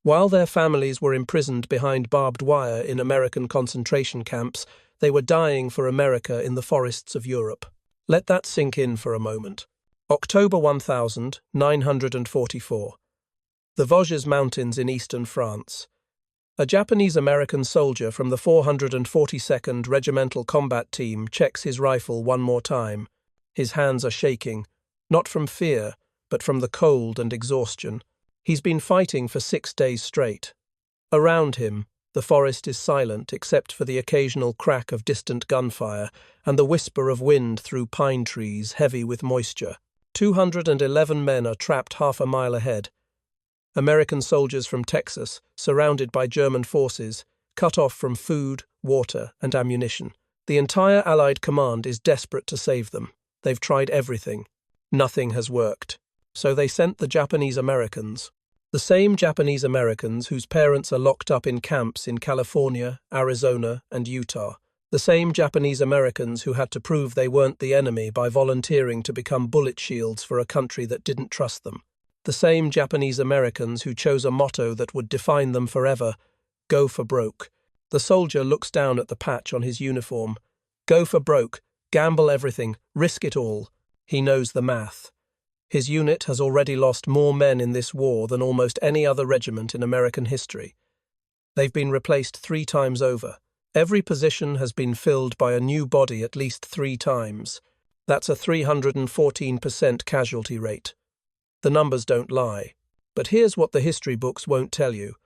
While their families were imprisoned behind barbed wire in American concentration camps, they were dying for America in the forests of Europe. Let that sink in for a moment. October 1944. The Vosges Mountains in eastern France. A Japanese-American soldier from the 442nd Regimental Combat Team checks his rifle one more time. His hands are shaking, not from fear, but from the cold and exhaustion. He's been fighting for 6 days straight. Around him, the forest is silent except for the occasional crack of distant gunfire and the whisper of wind through pine trees heavy with moisture. 211 men are trapped half a mile ahead. American soldiers from Texas, surrounded by German forces, cut off from food, water, and ammunition. The entire Allied command is desperate to save them. They've tried everything. Nothing has worked. So they sent the Japanese Americans. The same Japanese Americans whose parents are locked up in camps in California, Arizona, and Utah. The same Japanese Americans who had to prove they weren't the enemy by volunteering to become bullet shields for a country that didn't trust them. The same Japanese Americans who chose a motto that would define them forever: go for broke. The soldier looks down at the patch on his uniform. Go for broke, gamble everything, risk it all. He knows the math. His unit has already lost more men in this war than almost any other regiment in American history. They've been replaced 3 times over. Every position has been filled by a new body at least 3 times. That's a 314% casualty rate. The numbers don't lie. But here's what the history books won't tell you.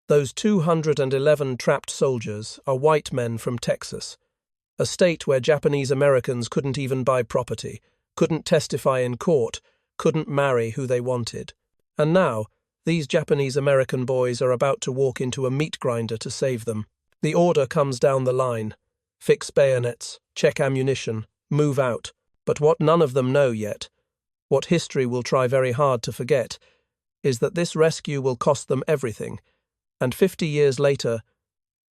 Those 211 trapped soldiers are white men from Texas, a state where Japanese Americans couldn't even buy property, couldn't testify in court, couldn't marry who they wanted. And now, these Japanese American boys are about to walk into a meat grinder to save them. The order comes down the line. Fix bayonets, check ammunition, move out. But what none of them know yet, what history will try very hard to forget, is that this rescue will cost them everything. And 50 years later,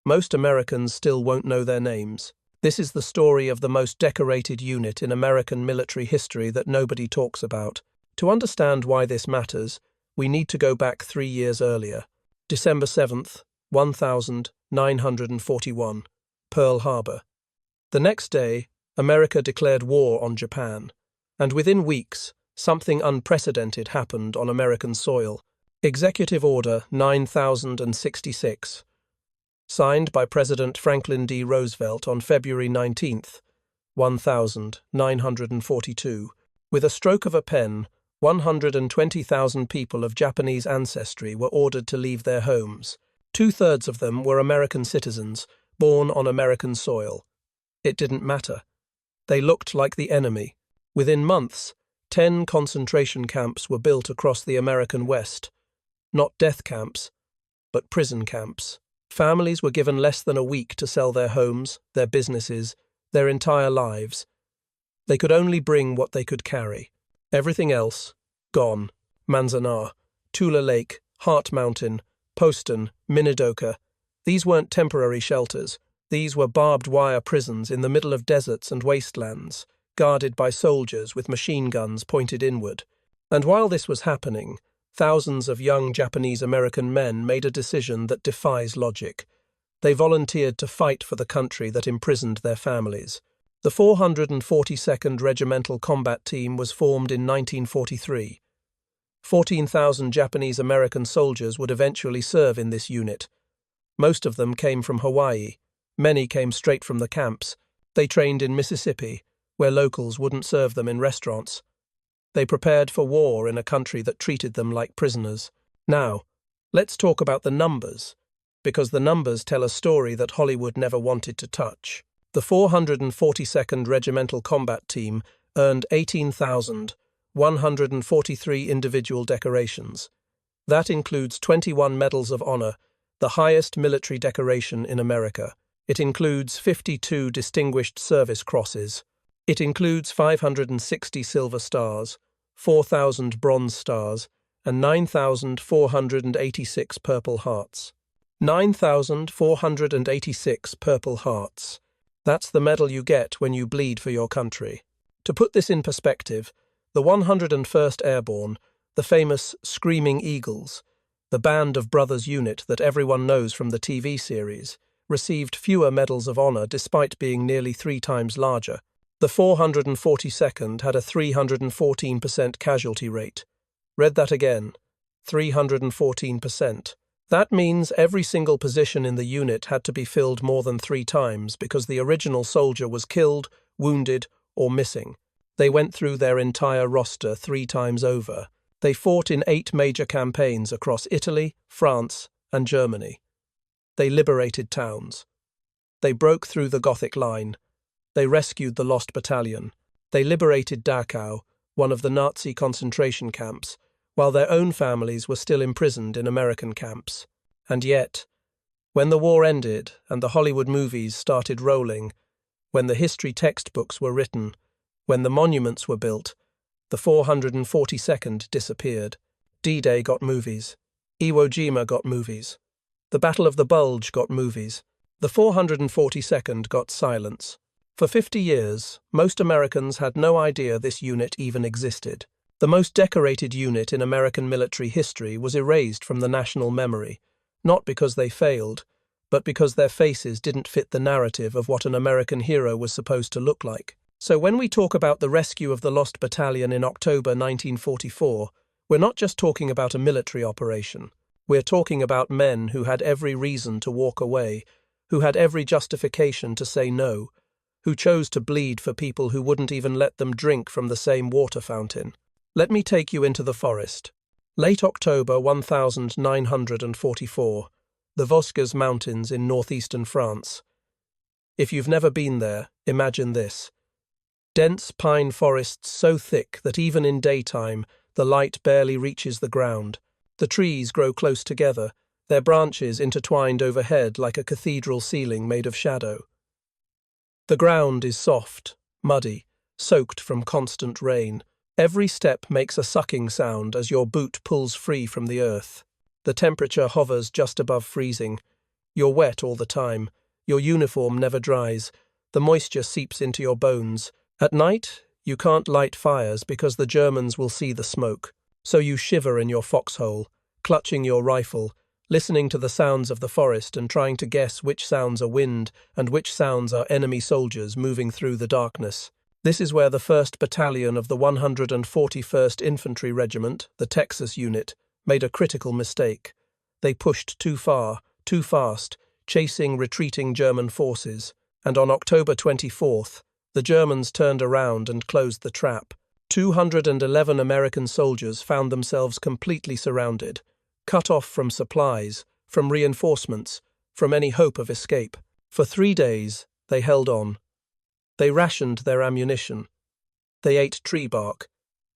most Americans still won't know their names. This is the story of the most decorated unit in American military history that nobody talks about. To understand why this matters, we need to go back 3 years earlier. December 7th, 1941, Pearl Harbor. The next day, America declared war on Japan, and within weeks, something unprecedented happened on American soil. Executive Order 9066, signed by President Franklin D. Roosevelt on February 19, 1942. With a stroke of a pen, 120,000 people of Japanese ancestry were ordered to leave their homes. 2/3 of them were American citizens, born on American soil. It didn't matter. They looked like the enemy. Within months, 10 concentration camps were built across the American West. Not death camps, but prison camps. Families were given less than a week to sell their homes, their businesses, their entire lives. They could only bring what they could carry. Everything else, gone. Manzanar, Tula Lake, Hart Mountain, Poston, Minidoka. These weren't temporary shelters. These were barbed wire prisons in the middle of deserts and wastelands, guarded by soldiers with machine guns pointed inward. And while this was happening, thousands of young Japanese-American men made a decision that defies logic. They volunteered to fight for the country that imprisoned their families. The 442nd Regimental Combat Team was formed in 1943. 14,000 Japanese-American soldiers would eventually serve in this unit. Most of them came from Hawaii. Many came straight from the camps. They trained in Mississippi, where locals wouldn't serve them in restaurants. They prepared for war in a country that treated them like prisoners. Now, let's talk about the numbers, because the numbers tell a story that Hollywood never wanted to touch. The 442nd Regimental Combat Team earned 18,143 individual decorations. That includes 21 Medals of Honor, the highest military decoration in America. It includes 52 Distinguished Service Crosses. It includes 560 Silver Stars, 4,000 Bronze Stars, and 9,486 Purple Hearts. 9,486 Purple Hearts. That's the medal you get when you bleed for your country. To put this in perspective, the 101st Airborne, the famous Screaming Eagles, The band of brothers unit that everyone knows from the TV series, received fewer medals of honor despite being nearly 3 times larger. The 442nd had a 314% casualty rate. Read that again. 314%. That means every single position in the unit had to be filled more than 3 times because the original soldier was killed, wounded, or missing. They went through their entire roster 3 times over. They fought in 8 major campaigns across Italy, France, and Germany. They liberated towns. They broke through the Gothic line. They rescued the lost battalion. They liberated Dachau, one of the Nazi concentration camps, while their own families were still imprisoned in American camps. And yet, when the war ended and the Hollywood movies started rolling, when the history textbooks were written, when the monuments were built, the 442nd disappeared. D-Day got movies. Iwo Jima got movies. The Battle of the Bulge got movies. The 442nd got silence. For 50 years, most Americans had no idea this unit even existed. The most decorated unit in American military history was erased from the national memory, not because they failed, but because their faces didn't fit the narrative of what an American hero was supposed to look like. So when we talk about the rescue of the lost battalion in October 1944, we're not just talking about a military operation. We're talking about men who had every reason to walk away, who had every justification to say no, who chose to bleed for people who wouldn't even let them drink from the same water fountain. Let me take you into the forest. Late October 1944, the Vosges Mountains in northeastern France. If you've never been there, imagine this. Dense pine forests so thick that even in daytime, the light barely reaches the ground. The trees grow close together, their branches intertwined overhead like a cathedral ceiling made of shadow. The ground is soft, muddy, soaked from constant rain. Every step makes a sucking sound as your boot pulls free from the earth. The temperature hovers just above freezing. You're wet all the time. Your uniform never dries. The moisture seeps into your bones. At night, you can't light fires because the Germans will see the smoke. So you shiver in your foxhole, clutching your rifle, listening to the sounds of the forest and trying to guess which sounds are wind and which sounds are enemy soldiers moving through the darkness. This is where the 1st Battalion of the 141st Infantry Regiment, the Texas unit, made a critical mistake. They pushed too far, too fast, chasing retreating German forces, and on October 24th, the Germans turned around and closed the trap. 211 American soldiers found themselves completely surrounded, cut off from supplies, from reinforcements, from any hope of escape. For 3 days, they held on. They rationed their ammunition. They ate tree bark.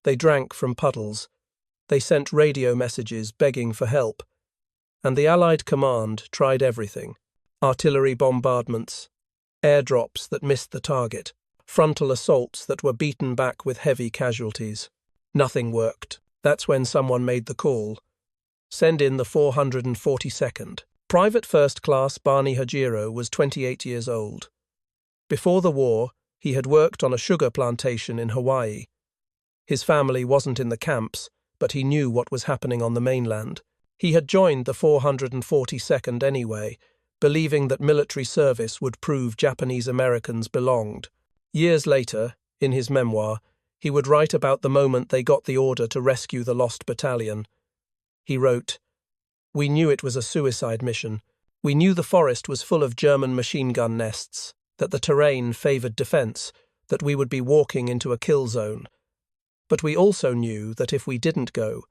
They drank from puddles. They sent radio messages begging for help. And the Allied command tried everything. Artillery bombardments, airdrops that missed the target, frontal assaults that were beaten back with heavy casualties. Nothing worked. That's when someone made the call. Send in the 442nd. Private First Class Barney Hajiro was 28 years old. Before the war, he had worked on a sugar plantation in Hawaii. His family wasn't in the camps, but he knew what was happening on the mainland. He had joined the 442nd anyway, believing that military service would prove Japanese Americans belonged. Years later, in his memoir, he would write about the moment they got the order to rescue the lost battalion. He wrote, "We knew it was a suicide mission. We knew the forest was full of German machine gun nests, that the terrain favored defense, that we would be walking into a kill zone. But we also knew that if we didn't go,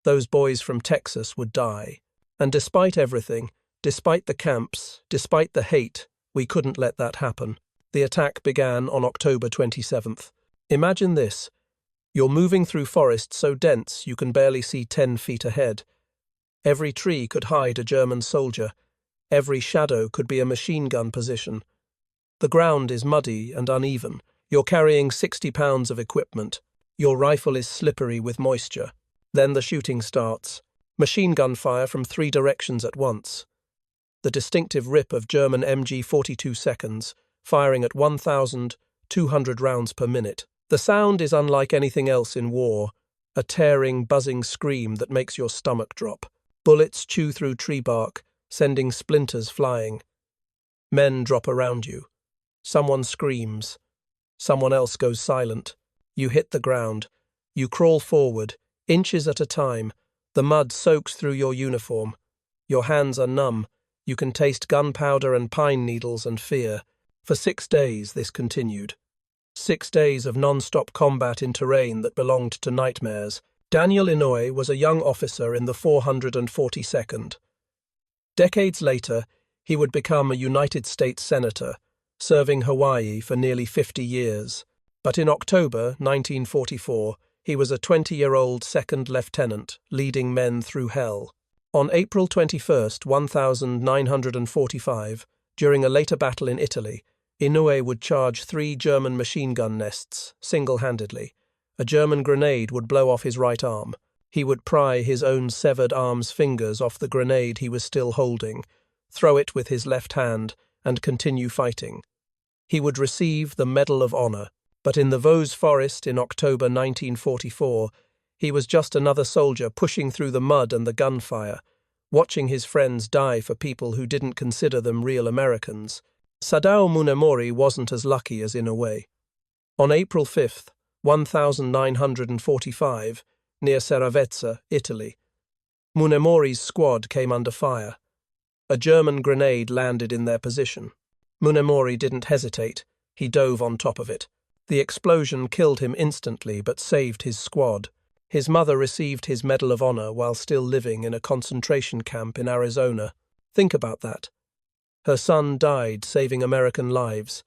those boys from Texas would die. And despite everything, despite the camps, despite the hate, we couldn't let that happen." The attack began on October 27th. Imagine this. You're moving through forest so dense you can barely see 10 feet ahead. Every tree could hide a German soldier. Every shadow could be a machine gun position. The ground is muddy and uneven. You're carrying 60 pounds of equipment. Your rifle is slippery with moisture. Then the shooting starts. Machine gun fire from 3 directions at once. The distinctive rip of German MG-42 seconds, firing at 1,200 rounds per minute. The sound is unlike anything else in war, a tearing, buzzing scream that makes your stomach drop. Bullets chew through tree bark, sending splinters flying. Men drop around you. Someone screams. Someone else goes silent. You hit the ground. You crawl forward, inches at a time. The mud soaks through your uniform. Your hands are numb. You can taste gunpowder and pine needles and fear. For 6 days this continued. 6 days of non-stop combat in terrain that belonged to nightmares. Daniel Inouye was a young officer in the 442nd. Decades later, he would become a United States Senator, serving Hawaii for nearly 50 years. But in October 1944, he was a 20-year-old second lieutenant, leading men through hell. On April 21, 1945, during a later battle in Italy, Inouye would charge 3 German machine gun nests, single-handedly. A German grenade would blow off his right arm. He would pry his own severed arm's fingers off the grenade he was still holding, throw it with his left hand, and continue fighting. He would receive the Medal of Honor, but in the Vosges forest in October 1944, he was just another soldier pushing through the mud and the gunfire, watching his friends die for people who didn't consider them real Americans. Sadao Munemori wasn't as lucky as Inouye. On April 5th, 1945, near Seravezza, Italy, Munemori's squad came under fire. A German grenade landed in their position. Munemori didn't hesitate. He dove on top of it. The explosion killed him instantly but saved his squad. His mother received his Medal of Honor while still living in a concentration camp in Arizona. Think about that. Her son died saving American lives,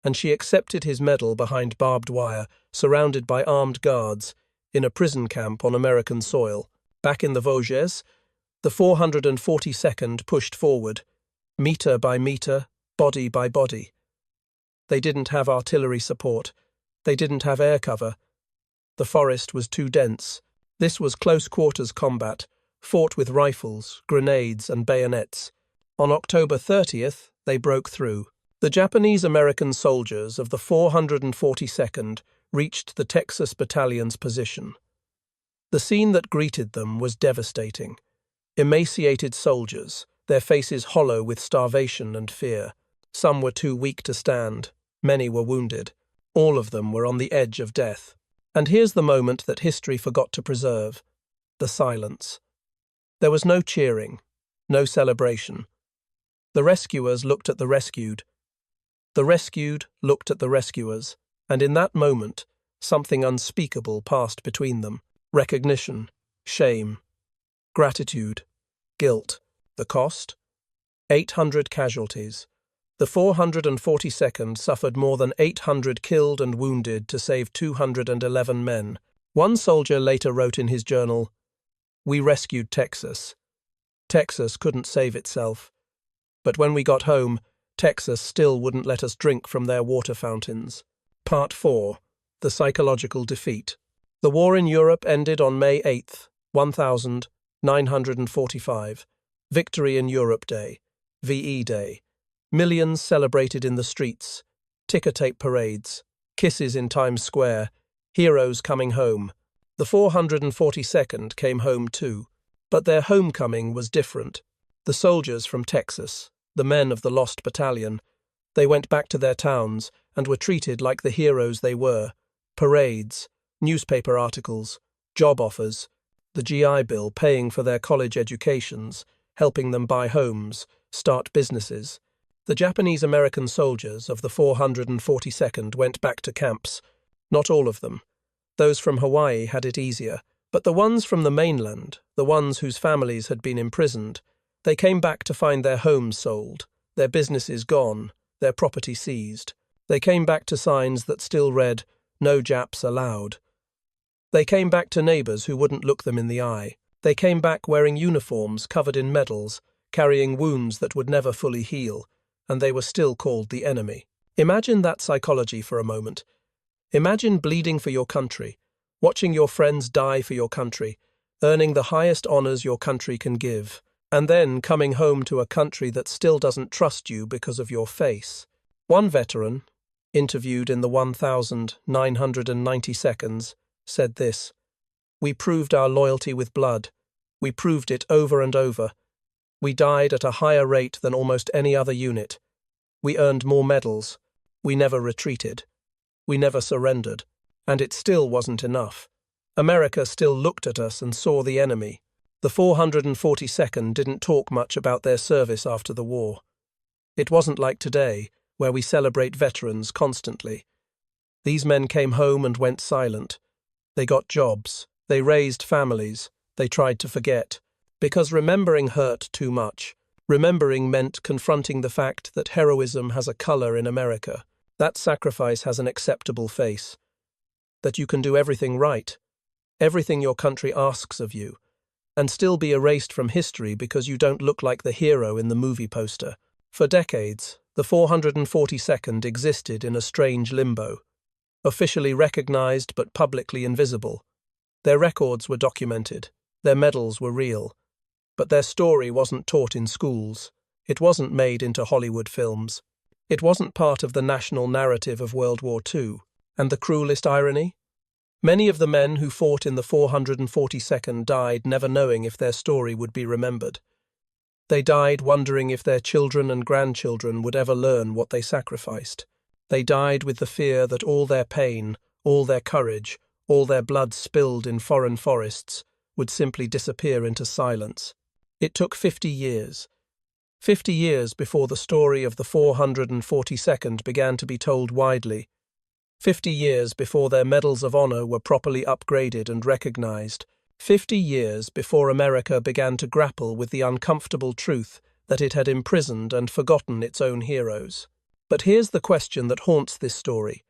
and she accepted his medal behind barbed wire, surrounded by armed guards, in a prison camp on American soil. Back in the Vosges, the 442nd pushed forward, meter by meter, body by body. They didn't have artillery support. They didn't have air cover. The forest was too dense. This was close-quarters combat, fought with rifles, grenades, and bayonets. On October 30th, they broke through. The Japanese-American soldiers of the 442nd reached the Texas Battalion's position. The scene that greeted them was devastating. Emaciated soldiers, their faces hollow with starvation and fear. Some were too weak to stand. Many were wounded. All of them were on the edge of death. And here's the moment that history forgot to preserve: the silence. There was no cheering, no celebration. The rescuers looked at the rescued. The rescued looked at the rescuers, and in that moment, something unspeakable passed between them. Recognition, shame, gratitude, guilt. The cost? 800 casualties. The 442nd suffered more than 800 killed and wounded to save 211 men. One soldier later wrote in his journal, "We rescued Texas. Texas couldn't save itself. But when we got home, Texas still wouldn't let us drink from their water fountains." Part 4. The Psychological Defeat. The war in Europe ended on May 8, 1945. Victory in Europe Day, VE Day. Millions celebrated in the streets, ticker tape parades, kisses in Times Square, heroes coming home. The 442nd came home too, but their homecoming was different. The soldiers from Texas, the men of the Lost Battalion, they went back to their towns and were treated like the heroes they were. Parades, newspaper articles, job offers, the GI Bill paying for their college educations, helping them buy homes, start businesses. The Japanese-American soldiers of the 442nd went back to camps. Not all of them. Those from Hawaii had it easier, but the ones from the mainland, the ones whose families had been imprisoned, they came back to find their homes sold, their businesses gone, their property seized. They came back to signs that still read, "No Japs allowed." They came back to neighbors who wouldn't look them in the eye. They came back wearing uniforms covered in medals, carrying wounds that would never fully heal, and they were still called the enemy. Imagine that psychology for a moment. Imagine bleeding for your country, watching your friends die for your country, earning the highest honors your country can give, and then coming home to a country that still doesn't trust you because of your face. One veteran, interviewed in the 1990 seconds, said this: "We proved our loyalty with blood. We proved it over and over. We died at a higher rate than almost any other unit. We earned more medals. We never retreated. We never surrendered. And it still wasn't enough. America still looked at us and saw the enemy. The 442nd didn't talk much about their service after the war. It wasn't like today, where we celebrate veterans constantly. These men came home and went silent. They got jobs. They raised families. They tried to forget. Because remembering hurt too much. Remembering meant confronting the fact that heroism has a color in America. That sacrifice has an acceptable face. That you can do everything right, everything your country asks of you, and still be erased from history because you don't look like the hero in the movie poster. For decades, the 442nd existed in a strange limbo. Officially recognized but publicly invisible. Their records were documented. Their medals were real. But their story wasn't taught in schools. It wasn't made into Hollywood films. It wasn't part of the national narrative of World War II. And the cruelest irony? Many of the men who fought in the 442nd died never knowing if their story would be remembered. They died wondering if their children and grandchildren would ever learn what they sacrificed. They died with the fear that all their pain, all their courage, all their blood spilled in foreign forests would simply disappear into silence. It took 50 years. 50 years before the story of the 442nd began to be told widely. 50 years before their medals of honor were properly upgraded and recognized. 50 years before America began to grapple with the uncomfortable truth that it had imprisoned and forgotten its own heroes. But here's the question that haunts this story.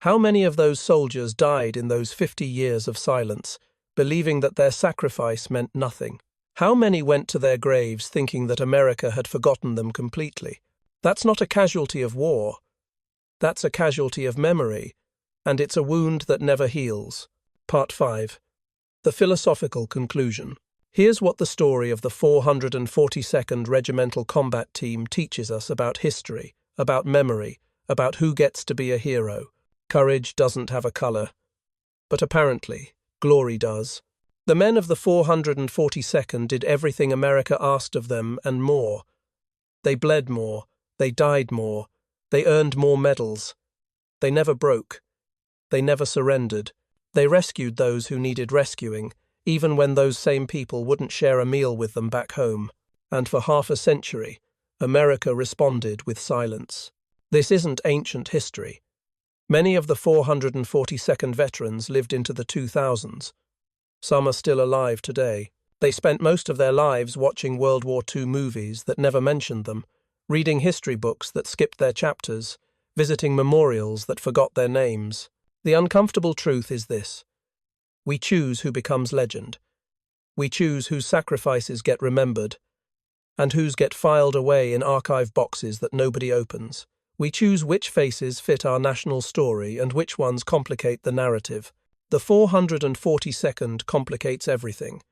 How many of those soldiers died in those 50 years of silence, believing that their sacrifice meant nothing? How many went to their graves thinking that America had forgotten them completely? That's not a casualty of war. That's a casualty of memory, and it's a wound that never heals. Part 5. The philosophical conclusion. Here's what the story of the 442nd Regimental Combat Team teaches us about history, about memory, about who gets to be a hero. Courage doesn't have a color. But apparently, glory does. The men of the 442nd did everything America asked of them and more. They bled more. They died more. They earned more medals. They never broke. They never surrendered. They rescued those who needed rescuing, even when those same people wouldn't share a meal with them back home. And for half a century, America responded with silence. This isn't ancient history. Many of the 442nd veterans lived into the 2000s. Some are still alive today. They spent most of their lives watching World War II movies that never mentioned them, reading history books that skipped their chapters, visiting memorials that forgot their names. The uncomfortable truth is this. We choose who becomes legend. We choose whose sacrifices get remembered, and whose get filed away in archive boxes that nobody opens. We choose which faces fit our national story and which ones complicate the narrative. The 442nd complicates everything.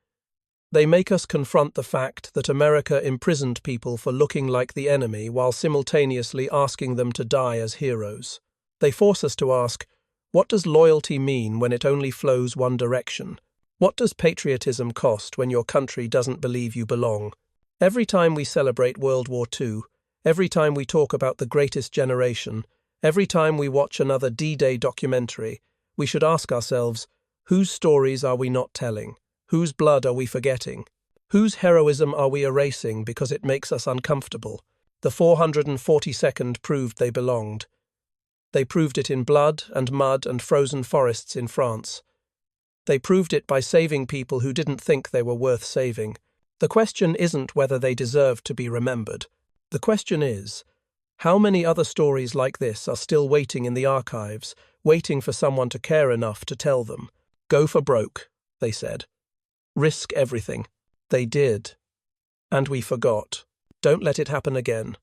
They make us confront the fact that America imprisoned people for looking like the enemy while simultaneously asking them to die as heroes. They force us to ask, what does loyalty mean when it only flows one direction? What does patriotism cost when your country doesn't believe you belong? Every time we celebrate World War II, every time we talk about the greatest generation, every time we watch another D-Day documentary, we should ask ourselves, whose stories are we not telling? Whose blood are we forgetting? Whose heroism are we erasing because it makes us uncomfortable? The 442nd proved they belonged. They proved it in blood and mud and frozen forests in France. They proved it by saving people who didn't think they were worth saving. The question isn't whether they deserve to be remembered. The question is, how many other stories like this are still waiting in the archives, waiting for someone to care enough to tell them? Go for broke, they said. Risk everything. They did. And we forgot. Don't let it happen again.